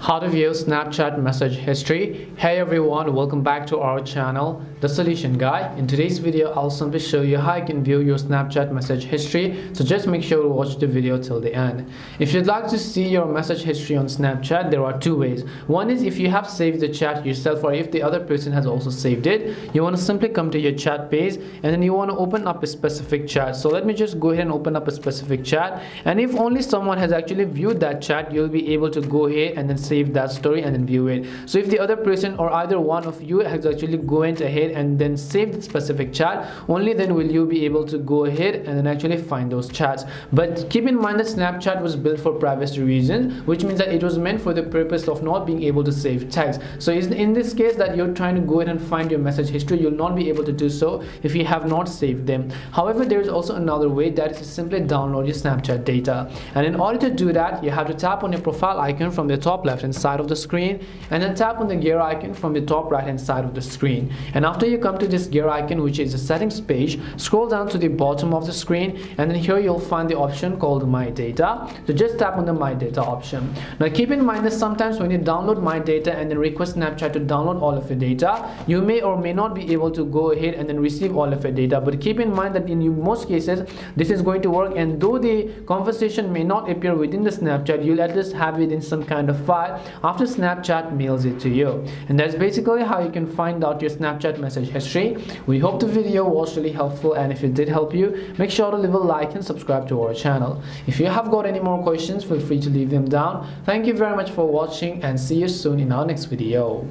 How to view Snapchat message history. Hey everyone, welcome back to our channel, The Solution Guy. In today's video, I'll simply show you how you can view your Snapchat message history. So just make sure to watch the video till the end. If you'd like to see your message history on Snapchat, there are two ways. One is if you have saved the chat yourself or if the other person has also saved it, you want to simply come to your chat page and then you want to open up a specific chat. So let me just go ahead and open up a specific chat, and if only someone has actually viewed that chat, you'll be able to go ahead and then save that story and then view it. So if the other person or either one of you has actually went ahead and then saved the specific chat, only then will you be able to go ahead and then actually find those chats. But keep in mind that Snapchat was built for privacy reasons, which means that it was meant for the purpose of not being able to save text. So in this case that you're trying to go ahead and find your message history, you'll not be able to do so if you have not saved them. However, there is also another way, that is to simply download your Snapchat data. And in order to do that, you have to tap on your profile icon from the top left hand side of the screen and then tap on the gear icon from the top right hand side of the screen. And after you come to this gear icon, which is the settings page, scroll down to the bottom of the screen, and then here you'll find the option called My Data. So just tap on the My Data option. Now keep in mind that sometimes when you download My Data and then request Snapchat to download all of your data, you may or may not be able to go ahead and then receive all of your data. But keep in mind that in most cases this is going to work, and though the conversation may not appear within the Snapchat, you'll at least have it in some kind of file after Snapchat mails it to you. And that's basically how you can find out your Snapchat message history. We hope the video was really helpful, and if it did help you, make sure to leave a like and subscribe to our channel. If you have got any more questions, feel free to leave them down. Thank you very much for watching, and see you soon in our next video.